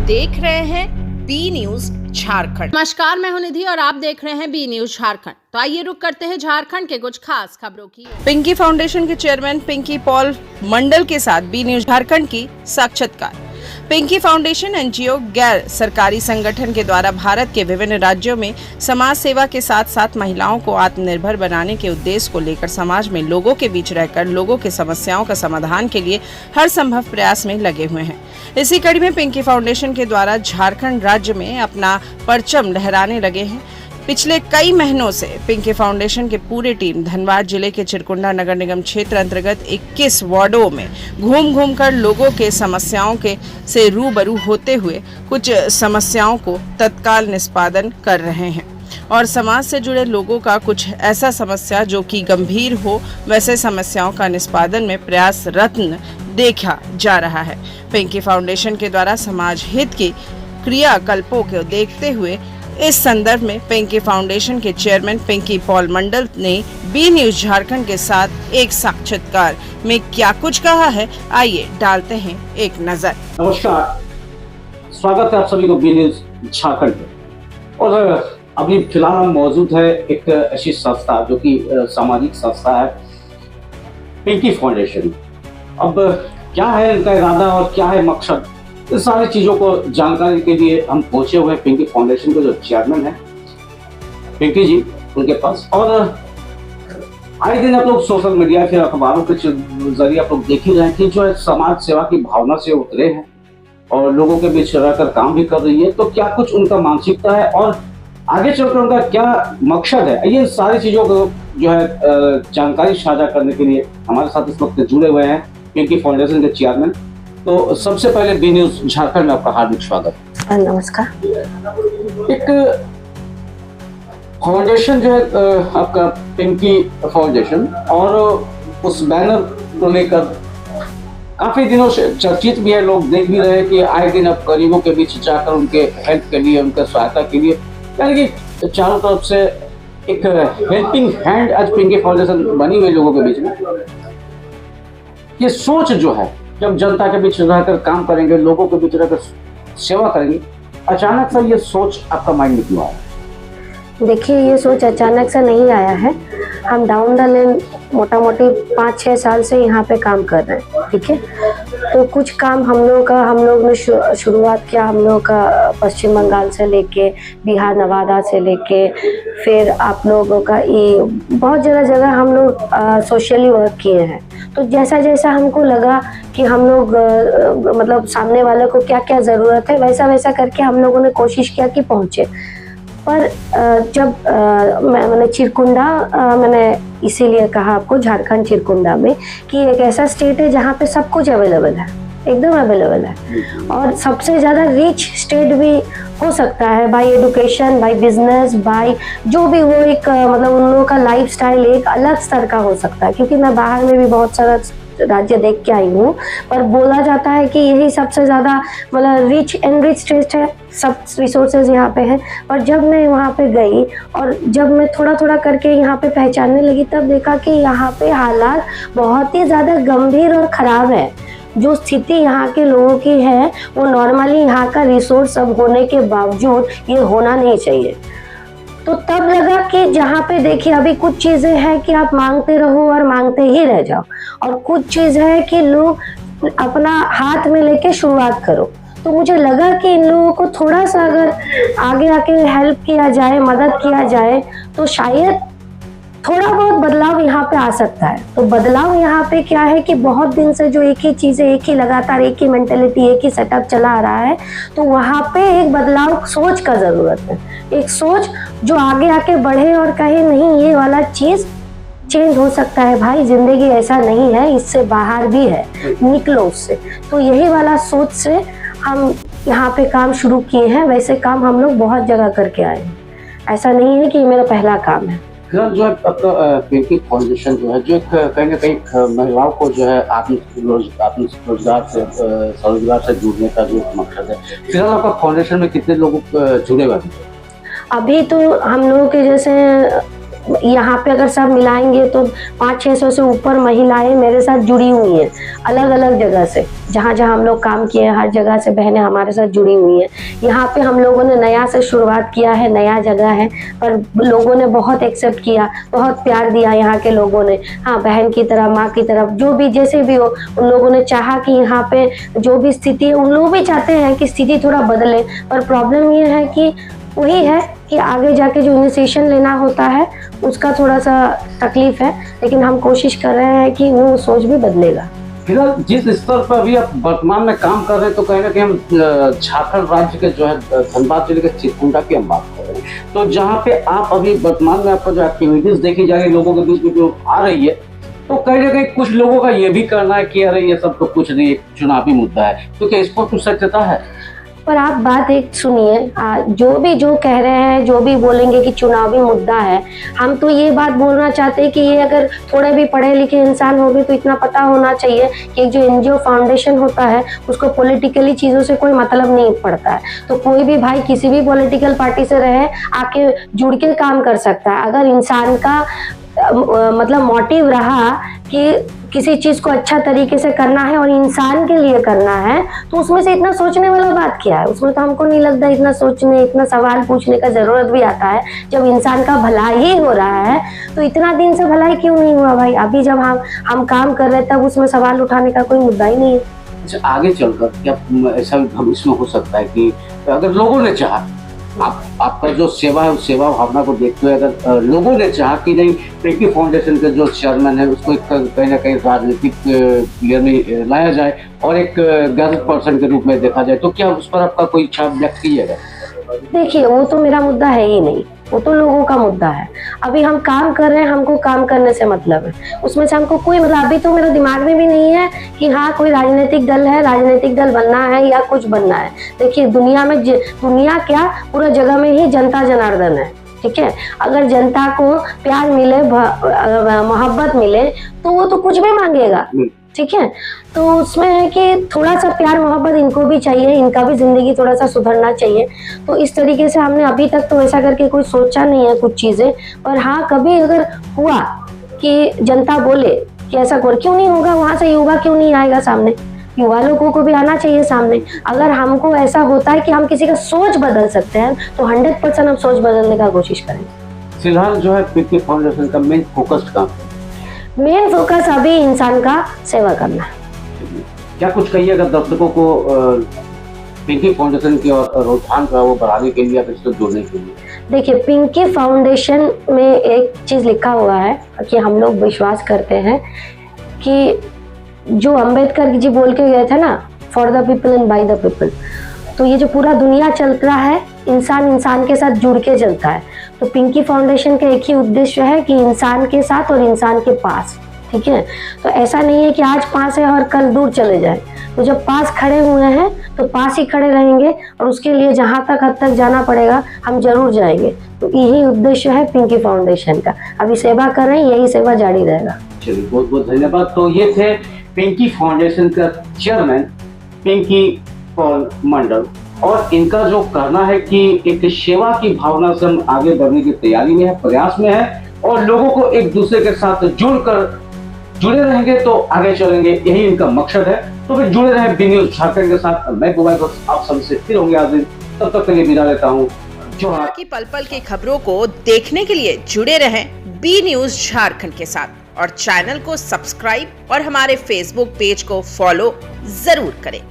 देख रहे हैं बी न्यूज झारखंड। नमस्कार, मैं हूं निधि और आप देख रहे हैं बी न्यूज झारखंड। तो आइए रुक करते हैं झारखंड के कुछ खास खबरों की। पिंकी फाउंडेशन के चेयरमैन पिंकी पॉल मंडल के साथ बी न्यूज झारखंड की साक्षात्कार। पिंकी फाउंडेशन एनजीओ गैर सरकारी संगठन के द्वारा भारत के विभिन्न राज्यों में समाज सेवा के साथ साथ महिलाओं को आत्मनिर्भर बनाने के उद्देश्य को लेकर समाज में लोगों के बीच रहकर लोगों की समस्याओं का समाधान के लिए हर संभव प्रयास में लगे हुए हैं। इसी कड़ी में पिंकी फाउंडेशन के द्वारा झारखंड राज्य में अपना परचम लहराने लगे हैं। पिछले कई महीनों से पिंकी फाउंडेशन के पूरी टीम धनबाद जिले के चिरकुंडा नगर निगम क्षेत्र अंतर्गत 21 वार्डों में घूम कर लोगों के समस्याओं के से रूबरू होते हुए कुछ समस्याओं को तत्काल निष्पादन कर रहे हैं और समाज से जुड़े लोगों का कुछ ऐसा समस्या जो कि गंभीर हो वैसे समस्याओं का निष्पादन में प्रयासरत देखा जा रहा है। पिंकी फाउंडेशन के द्वारा समाज हित की क्रियाकल्पों को देखते हुए इस संदर्भ में पिंकी फाउंडेशन के चेयरमैन पिंकी पॉल मंडल ने बी न्यूज झारखंड के साथ एक साक्षात्कार में क्या कुछ कहा है, आइए डालते हैं एक नजर। नमस्कार, स्वागत है आप सभी को बी न्यूज झारखंड पे। और अभी फिलहाल हम मौजूद है एक ऐसी संस्था जो कि सामाजिक संस्था है, पिंकी फाउंडेशन। अब क्या है इनका इरादा और क्या है मकसद, इस सारी चीजों को जानकारी के लिए हम पहुंचे हुए हैं पिंकी फाउंडेशन के जो चेयरमैन है पिंकी जी, उनके पास। और आए दिन आप लोग सोशल मीडिया फिर अखबारों के जरिए आप लोग देख ही रहे हैं कि जो है समाज सेवा की भावना से उतरे हैं और लोगों के बीच रहकर काम भी कर रही है। तो क्या कुछ उनका मानसिकता है और आगे चलकर उनका क्या मकसद है, ये सारी चीजों को जो है जानकारी साझा करने के लिए हमारे साथ इस वक्त जुड़े हुए हैं पिंकी फाउंडेशन के चेयरमैन। तो सबसे पहले बी न्यूज झारखंड में आपका हार्दिक स्वागत। नमस्कार। एक फाउंडेशन जो है आपका पिंकी फाउंडेशन, और उस बैनर को लेकर काफी दिनों से चर्चित भी है, लोग देख भी रहे हैं कि आए दिन अब गरीबों के बीच जाकर उनके हेल्प के लिए, उनके सहायता के लिए, यानी कि चारों तरफ से एक हेल्पिंग हैंड आज पिंकी फाउंडेशन बनी हुई लोगों के बीच में। ये सोच जो है, जब जनता के बीच रहकर काम करेंगे, लोगों के बीच रहकर सेवा करेंगे, अचानक से ये सोच आपका माइंड में क्यों आया? देखिए, ये सोच अचानक से नहीं आया है। हम डाउन द लाइन मोटा मोटी 5-6 साल से यहाँ पे काम कर रहे हैं, ठीक है। तो कुछ काम हम लोग ने शुरुआत किया, हम लोग का पश्चिम बंगाल से लेके बिहार, नवादा से लेके फिर आप लोगों का ये बहुत जगह हम लोग सोशली वर्क किए हैं। तो जैसा जैसा हमको लगा कि हम लोग मतलब सामने वाले को क्या क्या ज़रूरत है, वैसा वैसा करके हम लोगों ने कोशिश किया कि पहुँचे। पर जब मैंने चिरकुंडा, मैंने इसीलिए कहा आपको झारखंड चिरकुंडा में कि एक ऐसा स्टेट है जहाँ पे सब कुछ अवेलेबल है, एकदम अवेलेबल है, और सबसे ज़्यादा रिच स्टेट भी हो सकता है by education, by business, by जो भी वो एक मतलब उन लोगों का लाइफस्टाइल एक अलग स्तर का हो सकता है। क्योंकि मैं बाहर में भी बहुत सारा राज्य देख के आई हूँ, पर बोला जाता है कि यही सबसे ज़्यादा मतलब रिच एंड रिच स्टेट है, सब रिसोर्सेज यहाँ पे हैं। और जब मैं वहाँ पे गई और जब मैं थोड़ा थोड़ा करके यहाँ पे पहचानने लगी, तब देखा कि यहाँ पे हालात बहुत ही ज़्यादा गंभीर और ख़राब है। जो स्थिति यहाँ के लोगों की है वो नॉर्मली यहाँ का रिसोर्स सब होने के बावजूद ये होना नहीं चाहिए। तो तब लगा कि जहाँ पे देखिए अभी कुछ चीज़ें हैं कि आप मांगते रहो और मांगते ही रह जाओ, और कुछ चीज़ है कि लोग अपना हाथ में लेके शुरुआत करो। तो मुझे लगा कि इन लोगों को थोड़ा सा अगर आगे आके हेल्प किया जाए, मदद किया जाए, तो शायद थोड़ा बहुत बदलाव यहाँ पे आ सकता है। तो बदलाव यहाँ पे क्या है कि बहुत दिन से जो एक ही चीज़ें, एक ही लगातार एक ही मेंटेलिटी, एक ही सेटअप चला आ रहा है, तो वहाँ पे एक बदलाव, सोच का ज़रूरत है। एक सोच जो आगे आके बढ़े और कहे नहीं ये वाला चीज़ चेंज हो सकता है, भाई जिंदगी ऐसा नहीं है, इससे बाहर भी है, निकलो उससे। तो यही वाला सोच से हम यहाँ पे काम शुरू किए हैं। वैसे काम हम लोग बहुत जगह करके आए हैं, ऐसा नहीं है कि ये मेरा पहला काम है। जो है आपका पिंकी फाउंडेशन जो है, जो कहीं ना कहीं महिलाओं को जो है आत्मरोजगार से स्वरोजगार से जुड़ने का जो मकसद है। फिलहाल आपका फाउंडेशन में कितने लोग जुड़े हुए हैं? अभी तो हम लोगों के जैसे यहाँ पे अगर सब मिलाएंगे तो 500-600 से ऊपर महिलाएं मेरे साथ जुड़ी हुई हैं, अलग अलग जगह से। जहाँ जहाँ हम लोग काम किए हर जगह से बहनें हमारे साथ जुड़ी हुई हैं। यहाँ पे हम लोगों ने नया से शुरुआत किया है, नया जगह है, पर लोगों ने बहुत एक्सेप्ट किया, बहुत प्यार दिया यहाँ के लोगों ने। हाँ, बहन की तरह, माँ की तरफ, जो भी जैसे भी हो, उन लोगों ने चाहा कि यहाँ पे जो भी स्थिति है, उन लोग भी चाहते हैं कि स्थिति थोड़ा बदले, पर प्रॉब्लम ये है कि वही है कि आगे जाके जो इनिशिएशन लेना होता है उसका थोड़ा सा तकलीफ है, लेकिन हम कोशिश कर रहे हैं कि वो सोच भी बदलेगा। फिलहाल जिस स्तर पर अभी आप वर्तमान में काम कर रहे हैं, तो कहीं ना कहीं हम झारखंड राज्य के जो है धनबाद जिले के चिरकुंडा की हम बात कर रहे हैं, तो जहाँ पे आप अभी वर्तमान में आपको जो एक्टिविटीज देखी जा रही है लोगों के बीच में जो आ रही है, तो कहीं ना कहीं कुछ लोगों का ये भी करना है कि अरे ये सब तो कुछ नहीं, चुनावी मुद्दा है, तो क्या इस पर कुछ सत्यता है? पर आप बात एक सुनिए, जो कह रहे हैं, जो भी बोलेंगे कि चुनावी मुद्दा है, हम तो ये बात बोलना चाहते हैं कि ये अगर थोड़े भी पढ़े लिखे इंसान होंगे तो इतना पता होना चाहिए कि एक जो एनजीओ फाउंडेशन होता है उसको पॉलिटिकली चीज़ों से कोई मतलब नहीं पड़ता है। तो कोई भी भाई किसी भी पॉलिटिकल पार्टी से रहे, आके जुड़ के काम कर सकता है। अगर इंसान का मतलब मोटिव रहा कि किसी चीज को अच्छा तरीके से करना है और इंसान के लिए करना है, तो उसमें से इतना सोचने वाला बात क्या है? उसमें तो हमको नहीं लगता इतना सोचने, इतना सवाल पूछने का जरूरत भी आता है। जब इंसान का भलाई ही हो रहा है तो इतना दिन से भलाई क्यों नहीं हुआ भाई? अभी जब हम काम कर रहे तब उसमें सवाल उठाने का कोई मुद्दा ही नहीं है। अच्छा, आगे चलकर क्या ऐसा भविष्य में हो सकता है कि अगर लोगों ने चाहा, आपका जो सेवा है उस सेवा भावना को देखते हुए अगर लोगों ने चाहा कि नहीं, पिंकी फाउंडेशन के जो चेयरमैन है उसको कहीं ना कहीं राजनीतिक प्लेयर में लाया जाए और एक गैजेट पर्सन के रूप में देखा जाए, तो क्या उस पर आपका कोई इच्छा व्यक्त कीजिएगा? देखिए, वो तो मेरा मुद्दा है ही नहीं, वो तो लोगों का मुद्दा है। अभी हम काम कर रहे हैं, हमको काम करने से मतलब है, उसमें से हमको कोई मतलब अभी तो मेरे दिमाग में भी नहीं है कि हाँ कोई राजनीतिक दल है, राजनीतिक दल बनना है या कुछ बनना है। देखिए, दुनिया क्या पूरा जगह में ही जनता जनार्दन है, ठीक है। अगर जनता को प्यार मिले, मोहब्बत मिले, तो वो तो कुछ भी मांगेगा, ठीक है। तो उसमें है कि थोड़ा सा प्यार मोहब्बत इनको भी चाहिए, इनका भी जिंदगी थोड़ा सा सुधरना चाहिए। तो इस तरीके से हमने अभी तक तो ऐसा करके कोई सोचा नहीं है कुछ चीजें। और हाँ, कभी अगर हुआ कि जनता बोले कि ऐसा क्यों नहीं होगा, वहां से युवा क्यों नहीं आएगा सामने? युवा लोगों को भी आना चाहिए सामने। अगर हमको ऐसा होता है कि हम किसी का सोच बदल सकते हैं तो 100% हम सोच बदलने का कोशिश करेंगे। फिलहाल जो है पिंकी फाउंडेशन का मेन फोकस काम, मेन फोकस अभी इंसान का सेवा करना है। क्या कुछ कहिएगा दर्शकों को पिंकी फाउंडेशन की और रुझान का वो बढ़ाने के लिए या इसको जोड़ने के लिए? देखिए, पिंकी फाउंडेशन में एक चीज लिखा हुआ है कि हम लोग विश्वास करते हैं कि जो अंबेडकर जी बोल के गए थे ना, for the people and by the people, तो ये जो पूरा दुनिया चल रहा है, इंसान के साथ जुड़ के चलता है। तो पिंकी फाउंडेशन का एक ही उद्देश्य है कि इंसान के साथ और इंसान के पास, ठीक है। तो ऐसा नहीं है कि आज पास है और कल दूर चले जाए। तो जब पास खड़े हुए हैं तो पास ही खड़े रहेंगे और उसके लिए जहाँ तक हद तक जाना पड़ेगा हम जरूर जाएंगे। तो यही उद्देश्य है पिंकी फाउंडेशन का। अभी सेवा कर रहे हैं, यही सेवा जारी रहेगा। चलिए, बहुत बहुत धन्यवाद। तो ये थे पिंकी फाउंडेशन का चेयरमैन पिंकी पॉल मंडल, और इनका जो कहना है कि एक सेवा की भावना से हम आगे बढ़ने की तैयारी में है, प्रयास में है, और लोगों को एक दूसरे के साथ जुड़े रहेंगे तो आगे चलेंगे, यही इनका मकसद है। तो फिर जुड़े रहे बी न्यूज झारखंड के साथ। मैं बुबाई को आप सबसे फिर होंगे आज दिन, तब तक के लिए विदा लेता हूँ। जोहार। की पल पल की खबरों को देखने के लिए जुड़े रहें बी न्यूज झारखंड के साथ और चैनल को सब्सक्राइब और हमारे फेसबुक पेज को फॉलो जरूर करें।